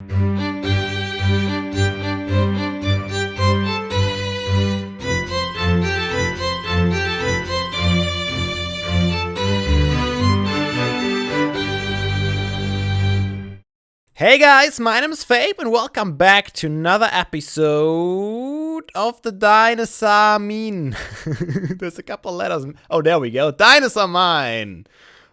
Hey guys, my name is Fabe and welcome back to another episode of the Dinosaur Mine. There's a couple letters. Oh, there we go. Dinosaur Mine.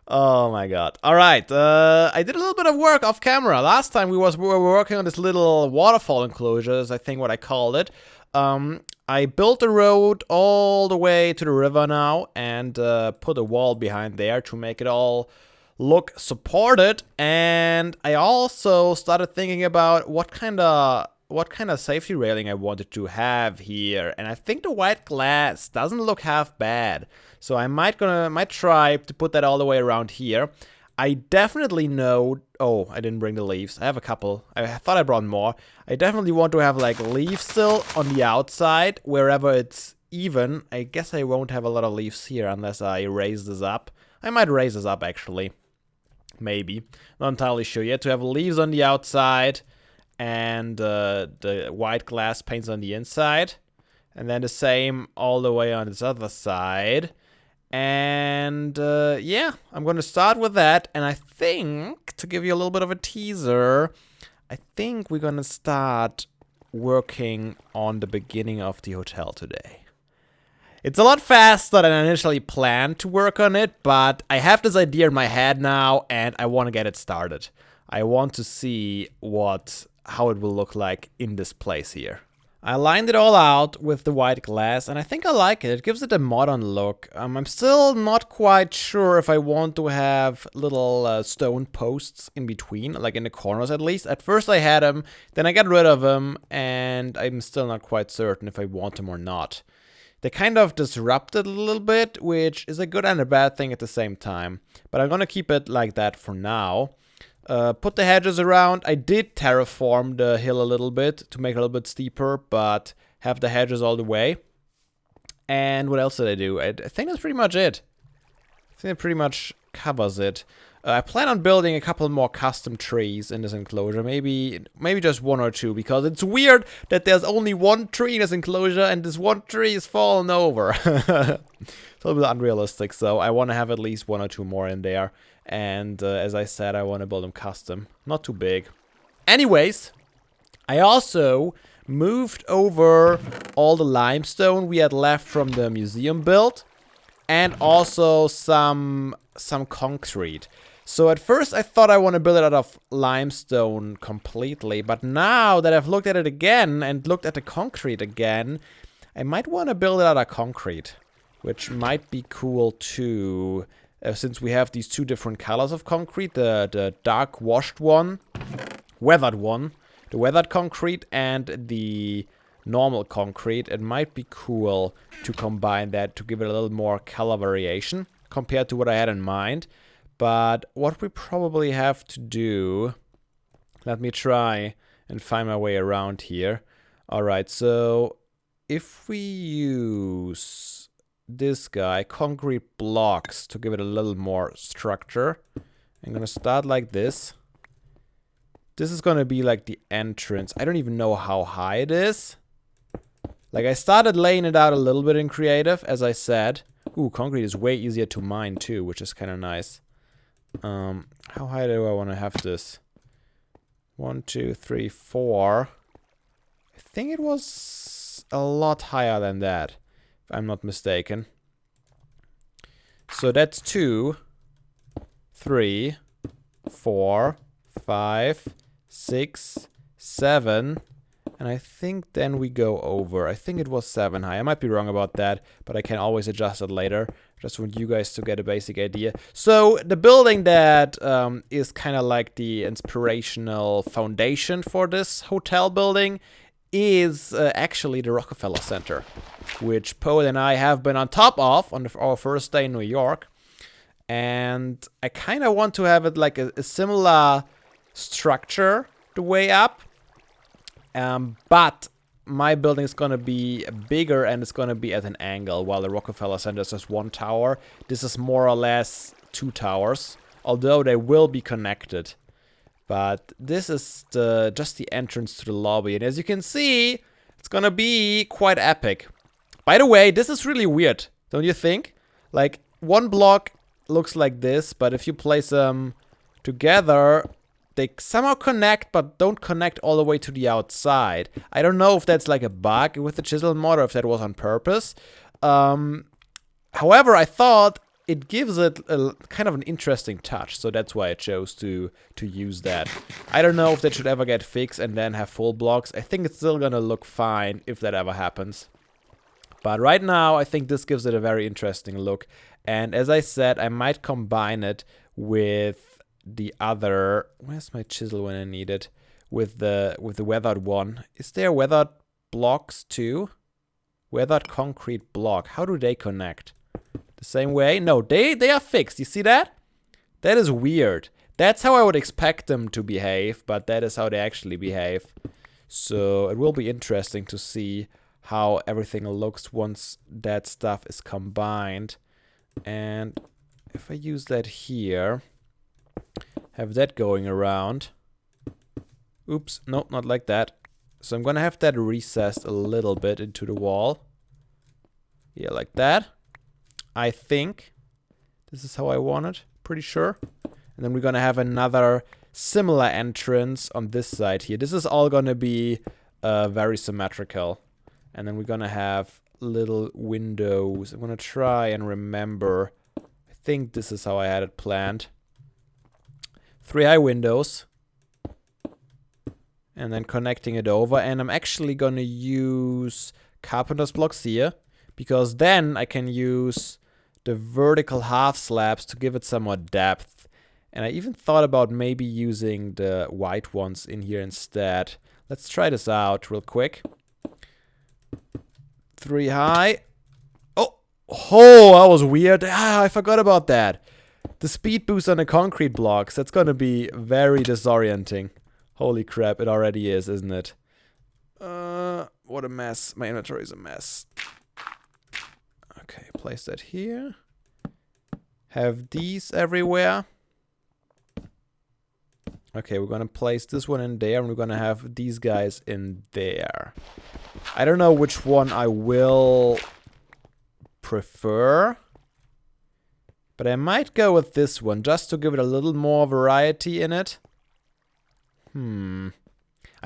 Oh my god. Alright, I did a little bit of work off camera. Last time we were working on this little waterfall enclosure, is I think what I called it. I built a road all the way to the river now and put a wall behind there to make it all look supported, and I also started thinking about what kind of safety railing I wanted to have here, and I think the white glass doesn't look half bad, so I might try to put that all the way around here. I definitely know. Oh, I didn't bring the leaves. I have a couple. I thought I brought more. I definitely want to have like leaves still on the outside wherever it's even. I guess I won't have a lot of leaves here unless I raise this up. I might raise this up actually. Maybe. Not entirely sure yet. To have leaves on the outside and the white glass paints on the inside. And then the same all the way on this other side. And yeah, I'm going to start with that. And I think, to give you a little bit of a teaser, I think we're going to start working on the beginning of the hotel today. It's a lot faster than I initially planned to work on it, but I have this idea in my head now, and I want to get it started. I want to see how it will look like in this place here. I lined it all out with the white glass, and I think I like it. It gives it a modern look. I'm still not quite sure if I want to have little stone posts in between, like in the corners at least. At first I had them, then I got rid of them, and I'm still not quite certain if I want them or not. They kind of disrupted a little bit, which is a good and a bad thing at the same time. But I'm gonna keep it like that for now. Put the hedges around. I did terraform the hill a little bit to make it a little bit steeper, but have the hedges all the way. And what else did I do? I think that's pretty much it. I think it pretty much covers it. I plan on building a couple more custom trees in this enclosure, maybe just one or two, because it's weird that there's only one tree in this enclosure and this one tree is fallen over. It's a little bit unrealistic, so I want to have at least one or two more in there. And as I said, I want to build them custom, not too big. Anyways, I also moved over all the limestone we had left from the museum build, and also some concrete. So at first I thought I want to build it out of limestone completely, but now that I've looked at it again and looked at the concrete again, I might want to build it out of concrete, which might be cool too, since we have these two different colors of concrete, the dark washed one, the weathered concrete, and the normal concrete. It might be cool to combine that to give it a little more color variation compared to what I had in mind. But what we probably have to do, let me try and find my way around here. Alright, so if we use this guy, concrete blocks, to give it a little more structure, I'm gonna start like this. This is gonna be like the entrance. I don't even know how high it is. Like, I started laying it out a little bit in creative, as I said. Ooh, concrete is way easier to mine too, which is kind of nice. How high do I want to have this? 1, 2, 3, 4. I think it was a lot higher than that, if I'm not mistaken. So that's 2, 3, 4, 5, 6, 7. And I think then we go over. I think it was 7 high. I might be wrong about that, but I can always adjust it later. Just want you guys to get a basic idea. So the building that is kind of like the inspirational foundation for this hotel building is actually the Rockefeller Center, which Poet and I have been on top of on our first day in New York. And I kind of want to have it like a similar structure the way up. But my building is going to be bigger and it's going to be at an angle, while the Rockefeller Center is just one tower. This is more or less 2 towers, although they will be connected. But this is just the entrance to the lobby. And as you can see, it's gonna be quite epic. By the way, this is really weird, don't you think? Like, one block looks like this, but if you place them together, they somehow connect, but don't connect all the way to the outside. I don't know if that's like a bug with the chisel mod or if that was on purpose. However, I thought it gives it a kind of an interesting touch, so that's why I chose to use that. I don't know if that should ever get fixed and then have full blocks. I think it's still gonna look fine if that ever happens. But right now, I think this gives it a very interesting look. And as I said, I might combine it with the other... Where's my chisel when I need it? With the weathered one. Is there weathered blocks too? Weathered concrete block. How do they connect? The same way? No, they are fixed. You see that? That is weird. That's how I would expect them to behave, but that is how they actually behave. So it will be interesting to see how everything looks once that stuff is combined. And if I use that here, have that going around. Oops, no, not like that. So I'm gonna have that recessed a little bit into the wall. Yeah, like that. I think this is how I want it, pretty sure. And then we're gonna have another similar entrance on this side here. This is all gonna be very symmetrical. And then we're gonna have little windows. I'm gonna try and remember. I think this is how I had it planned. 3 high windows. And then connecting it over. And I'm actually gonna use carpenter's blocks here, because then I can use the vertical half slabs to give it some more depth. And I even thought about maybe using the white ones in here instead. Let's try this out real quick. 3 high. Oh, that was weird. I forgot about that. The speed boost on the concrete blocks. That's gonna be very disorienting. Holy crap, it already is, isn't it? What a mess. My inventory is a mess. Okay, place that here. Have these everywhere. Okay, we're gonna place this one in there, and we're gonna have these guys in there. I don't know which one I will prefer, but I might go with this one, just to give it a little more variety in it. I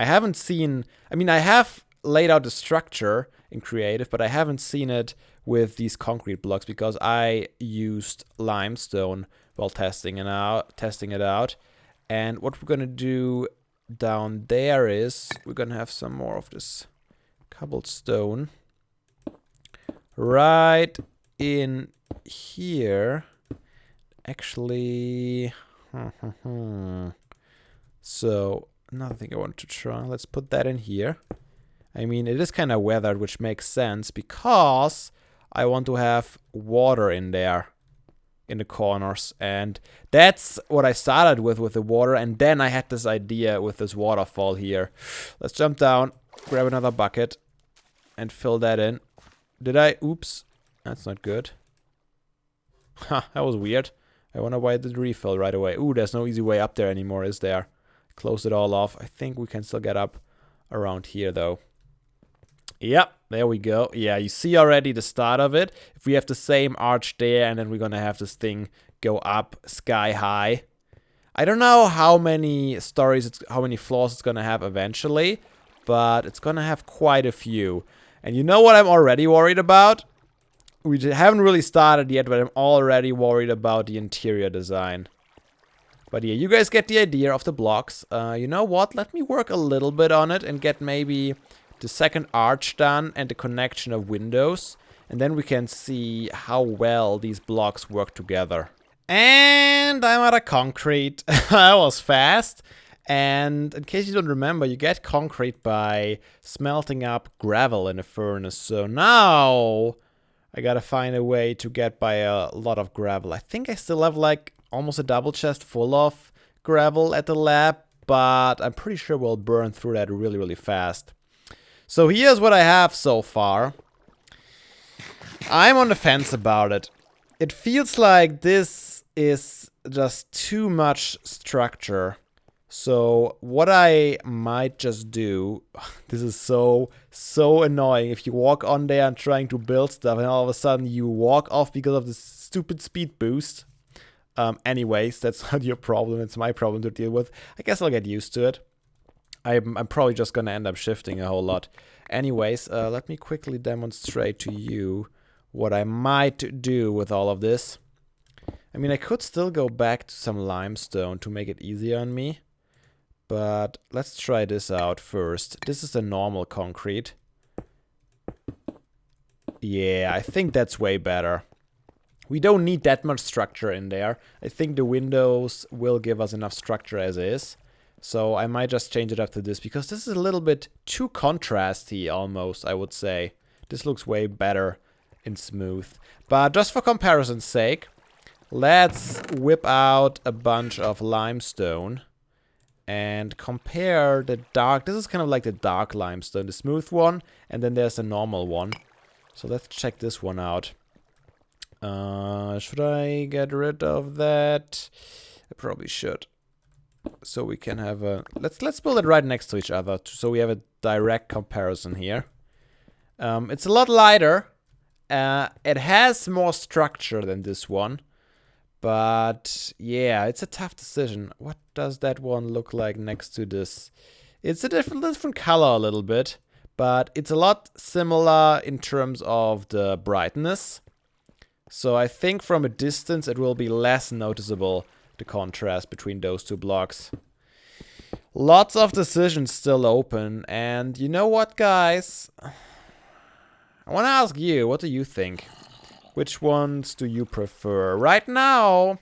haven't seen... I mean, I have laid out the structure in creative, but I haven't seen it with these concrete blocks, because I used limestone while testing it out. And what we're gonna do down there is we're gonna have some more of this cobblestone right in here. Actually, so another thing I want to try. Let's put that in here. I mean, it is kind of weathered, which makes sense because I want to have water in there in the corners, and that's what I started with the water, and then I had this idea with this waterfall here. Let's jump down, grab another bucket, and fill that in. Did I? Oops. That's not good. Ha, that was weird. I wonder why it did refill right away. Ooh, there's no easy way up there anymore, is there? Close it all off. I think we can still get up around here, though. Yep, there we go. Yeah, you see already the start of it. If we have the same arch there, and then we're gonna have this thing go up sky high. I don't know how many stories, how many floors it's gonna have eventually, but it's gonna have quite a few. And you know what I'm already worried about? We haven't really started yet, but I'm already worried about the interior design. But yeah, you guys get the idea of the blocks. You know what? Let me work a little bit on it and get maybe the second arch done and the connection of windows. And then we can see how well these blocks work together. And I'm out of concrete. That was fast. And in case you don't remember, you get concrete by smelting up gravel in a furnace. So now I gotta find a way to get by a lot of gravel. I think I still have like almost a double chest full of gravel at the lab, but I'm pretty sure we'll burn through that really, really fast. So here's what I have so far. I'm on the fence about it. It feels like this is just too much structure So what I might just do, this is so annoying. If you walk on there and trying to build stuff and all of a sudden you walk off because of this stupid speed boost. Anyways, that's not your problem. It's my problem to deal with. I guess I'll get used to it. I'm probably just gonna end up shifting a whole lot. Anyways, let me quickly demonstrate to you what I might do with all of this. I mean, I could still go back to some limestone to make it easier on me. But let's try this out first. This is the normal concrete. Yeah, I think that's way better. We don't need that much structure in there. I think the windows will give us enough structure as is. So I might just change it up to this, because this is a little bit too contrasty almost, I would say. This looks way better and smooth. But just for comparison's sake, let's whip out a bunch of limestone. And compare the dark, this is kind of like the dark limestone, the smooth one, and then there's a normal one. So let's check this one out. Should I get rid of that? I probably should. So we can have a, let's build it right next to each other, so we have a direct comparison here. It's a lot lighter. It has more structure than this one. But yeah, it's a tough decision. What does that one look like next to this? It's a different color a little bit, but it's a lot similar in terms of the brightness. So I think from a distance it will be less noticeable, the contrast between those two blocks. Lots of decisions still open, and you know what, guys? I want to ask you, what do you think? Which ones do you prefer? Right now,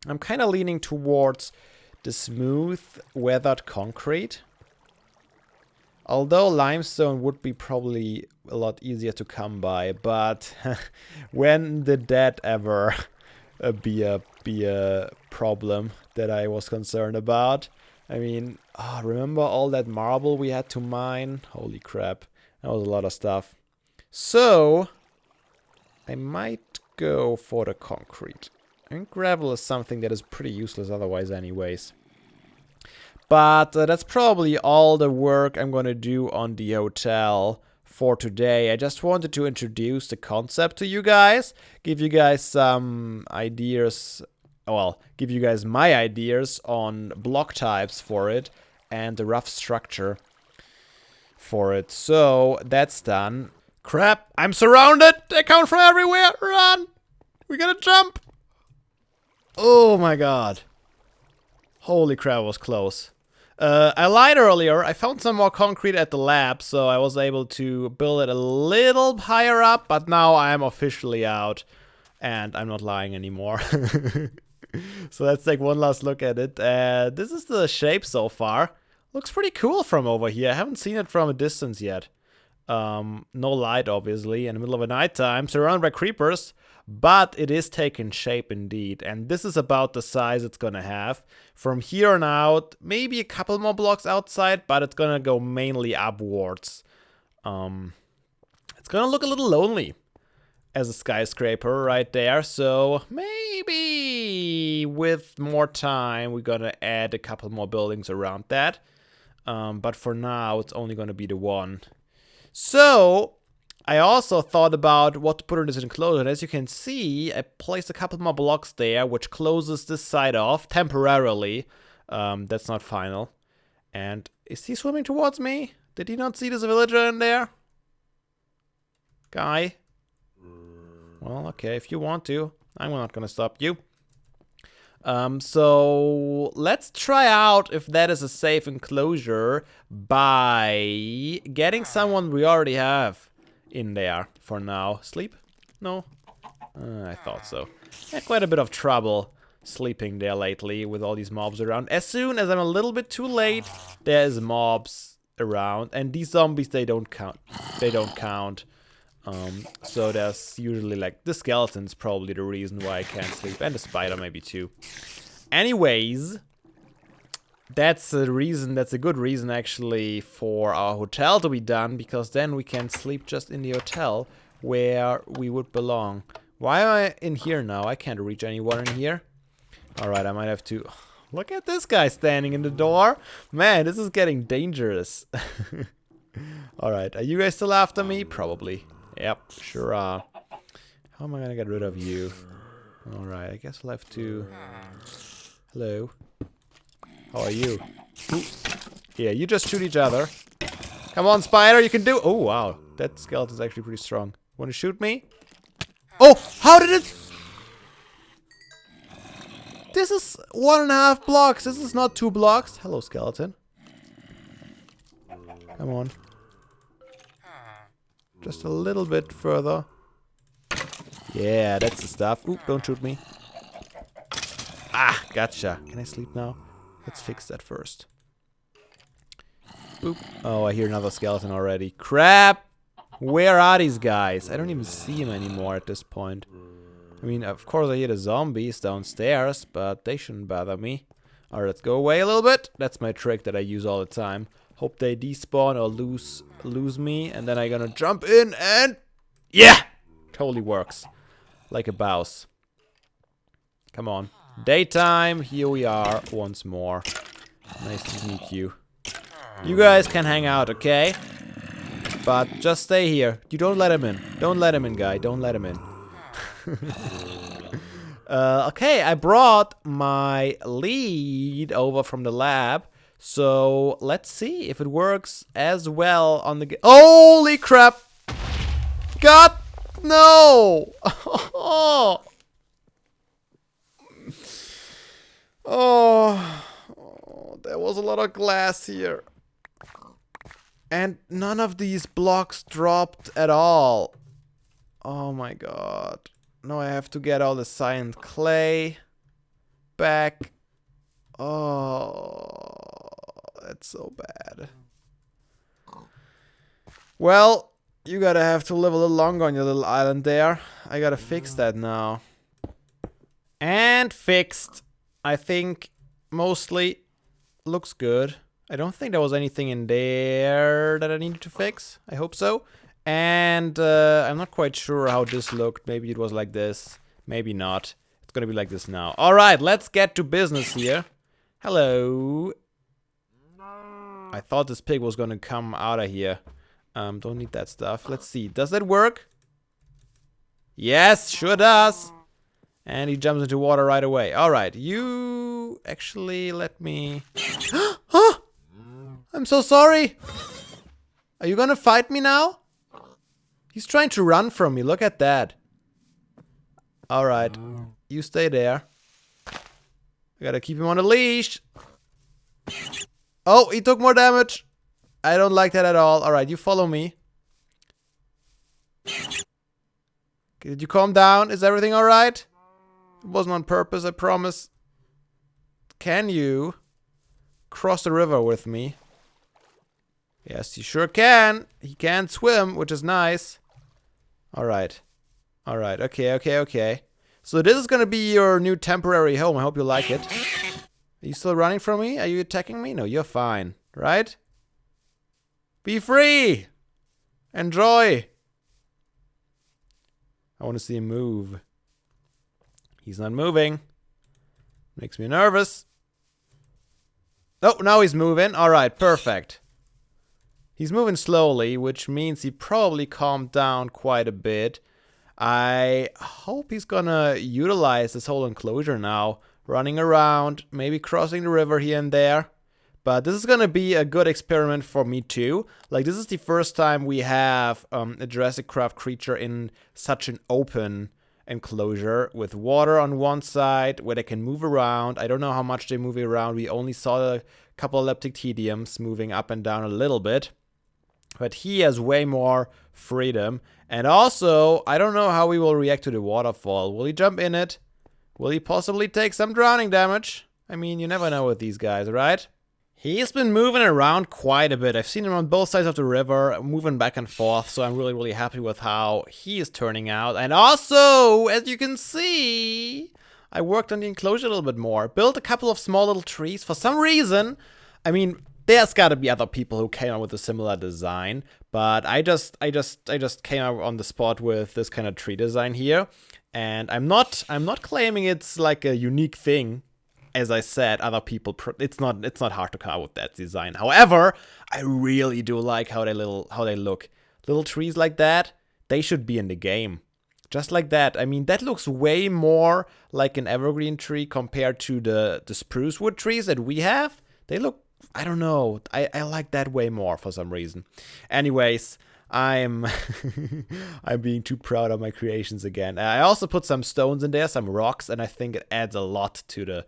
I'm kind of leaning towards the smooth, weathered concrete. Although limestone would be probably a lot easier to come by, but when did that ever be a problem that I was concerned about? I mean, remember all that marble we had to mine? Holy crap, that was a lot of stuff. So I might go for the concrete. I think gravel is something that is pretty useless otherwise anyways. But that's probably all the work I'm going to do on the hotel for today. I just wanted to introduce the concept to you guys, give you guys some ideas, well, give you guys my ideas on block types for it and the rough structure for it. So that's done. Crap, I'm surrounded! They come from everywhere! Run! We gotta jump! Oh my god. Holy crap, it was close. I lied earlier. I found some more concrete at the lab, so I was able to build it a little higher up, but now I'm officially out. And I'm not lying anymore. So let's take one last look at it. This is the shape so far. Looks pretty cool from over here. I haven't seen it from a distance yet. No light, obviously, in the middle of a nighttime, surrounded by creepers, but it is taking shape indeed, and this is about the size it's gonna have. From here on out, maybe a couple more blocks outside, but it's gonna go mainly upwards. It's gonna look a little lonely as a skyscraper right there, so maybe with more time we're gonna add a couple more buildings around that. But for now, it's only gonna be the one. So, I also thought about what to put in this enclosure, and as you can see, I placed a couple more blocks there, which closes this side off temporarily. That's not final. And is he swimming towards me? Did he not see this villager in there? Guy? Well, okay, if you want to. I'm not gonna stop you. So let's try out if that is a safe enclosure by getting someone we already have in there for now. Sleep? No? I thought so. Had quite a bit of trouble sleeping there lately with all these mobs around. As soon as I'm a little bit too late, there's mobs around, and these zombies, they don't count. They don't count. So there's usually like the skeleton's probably the reason why I can't sleep, and the spider maybe too. Anyways, that's a reason, that's a good reason actually for our hotel to be done, because then we can sleep just in the hotel where we would belong. Why am I in here now? I can't reach anyone in here. Alright, I might have to... Look at this guy standing in the door. Man, this is getting dangerous. Alright, are you guys still after me? Probably. Yep, sure are. How am I gonna get rid of you? Alright, I guess I'll have to... Hello. How are you? Ooh. Yeah, you just shoot each other. Come on, spider, you can do... Oh, wow. That skeleton's actually pretty strong. Wanna shoot me? Oh, how did it... This is 1.5 blocks. This is not 2 blocks. Hello, skeleton. Come on. Just a little bit further. Yeah, that's the stuff. Oop, don't shoot me. Ah, gotcha. Can I sleep now? Let's fix that first. Oop. Oh, I hear another skeleton already. Crap! Where are these guys? I don't even see them anymore at this point. I mean, of course I hear the zombies downstairs, but they shouldn't bother me. Alright, let's go away a little bit. That's my trick that I use all the time. Hope they despawn or lose me, and then I'm gonna jump in and... Yeah! Totally works. Like a boss. Come on. Daytime, here we are once more. Nice to meet you. You guys can hang out, okay? But just stay here. You don't let him in. Don't let him in, guy. Don't let him in. Okay, I brought my lead over from the lab. So let's see if it works as well on the... Holy crap! God, no! Oh, there was a lot of glass here. And none of these blocks dropped at all. Oh my god. Now I have to get all the cyan clay back. Oh, that's so bad. Well, you gotta have to live a little longer on your little island there. I gotta fix that now. And fixed. I think mostly looks good. I don't think there was anything in there that I needed to fix. I hope so. And I'm not quite sure how this looked. Maybe it was like this. Maybe not. It's gonna be like this now. Alright, let's get to business here. Hello. I thought this pig was gonna come out of here. Don't need that stuff. Let's see. Does that work? Yes, sure does. And he jumps into water right away. Alright, you actually let me... Huh? I'm so sorry. Are you gonna fight me now? He's trying to run from me. Look at that. Alright. You stay there. I gotta keep him on a leash. Oh, he took more damage. I don't like that at all. Alright, you follow me. Did you calm down? Is everything alright? It wasn't on purpose, I promise. Can you cross the river with me? Yes, he sure can. He can swim, which is nice. Alright. Alright, okay. So this is gonna be your new temporary home. I hope you like it. Are you still running from me? Are you attacking me? No, you're fine. Right? Be free! Enjoy! I want to see him move. He's not moving. Makes me nervous. Oh, now he's moving. Alright, perfect. He's moving slowly, which means he probably calmed down quite a bit. I hope he's gonna utilize this whole enclosure now. Running around, maybe crossing the river here and there. But this is gonna be a good experiment for me too. Like, this is the first time we have a Jurassic Craft creature in such an open enclosure with water on one side where they can move around. I don't know how much they move around. We only saw a couple of leptictediums moving up and down a little bit. But he has way more freedom. And also, I don't know how he will react to the waterfall. Will he jump in it? Will he possibly take some drowning damage? I mean, you never know with these guys, right? He's been moving around quite a bit. I've seen him on both sides of the river, moving back and forth. So I'm really, really happy with how he is turning out. And also, as you can see, I worked on the enclosure a little bit more. Built a couple of small little trees. For some reason, I mean... There's gotta be other people who came up with a similar design, but I just came up on the spot with this kind of tree design here, and I'm not claiming it's like a unique thing. as I said, other people, it's not hard to come up with that design. However, I really do like how they look. Little trees like that, they should be in the game. Just like that. I mean, that looks way more like an evergreen tree compared to the spruce wood trees that we have. They look, I don't know, I like that way more for some reason. Anyways, I'm I'm being too proud of my creations again. I also put some stones in there, some rocks, and I think it adds a lot to the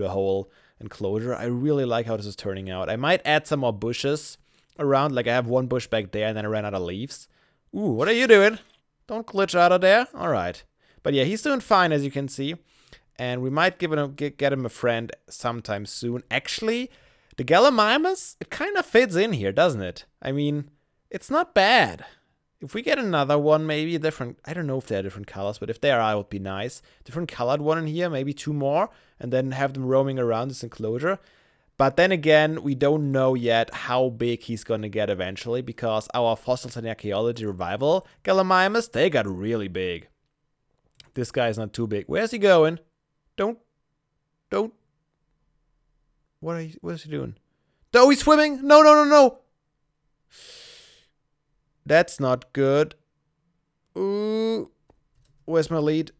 whole enclosure. I really like how this is turning out. I might add some more bushes around. Like I have one bush back there, and then I ran out of leaves. Ooh, what are you doing? Don't glitch out of there. All right, but yeah, he's doing fine as you can see, and we might get him a friend sometime soon. Actually, the Gallimimus, it kind of fits in here, doesn't it? I mean, it's not bad. If we get another one, maybe different, I don't know if they're different colors, but if they are, it would be nice. Different colored one in here, maybe 2 more, and then have them roaming around this enclosure. But then again, we don't know yet how big he's gonna get eventually, because our Fossils and Archaeology Revival Gallimimus, they got really big. This guy is not too big. Where's he going? Don't. What is he doing? Oh, he's swimming! No! That's not good. Ooh. Where's my lead?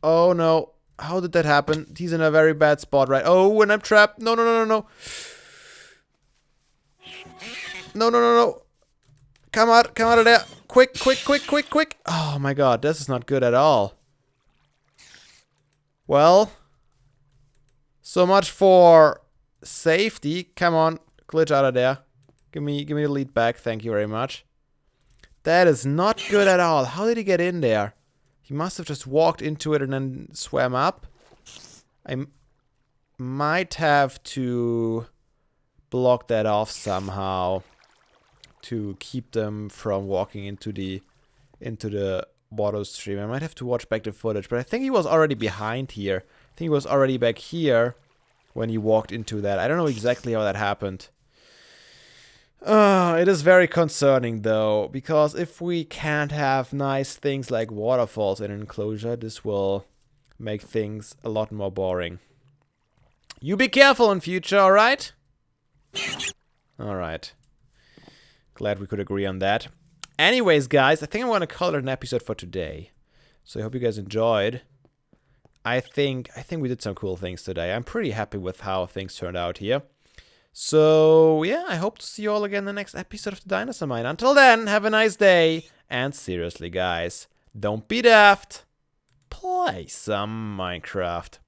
Oh no. How did that happen? He's in a very bad spot, right? Oh, and I'm trapped. No. No. Come out of there. Quick. Oh my god, this is not good at all. Well, so much for safety. Come on, glitch out of there. Give me the lead back. Thank you very much. That is not good at all. How did he get in there? He must have just walked into it and then swam up. I might have to block that off somehow to keep them from walking into the water stream. I might have to watch back the footage, but I think he was already behind here. I think he was already back here when he walked into that. I don't know exactly how that happened. It is very concerning though, because if we can't have nice things like waterfalls in an enclosure, this will make things a lot more boring. You be careful in future, alright? Alright. Glad we could agree on that. Anyways, guys, I think I'm gonna call it an episode for today. So I hope you guys enjoyed. I think we did some cool things today. I'm pretty happy with how things turned out here. So, yeah, I hope to see you all again in the next episode of the Dinosaur Mine. Until then, have a nice day. And seriously, guys, don't be daft. Play some Minecraft.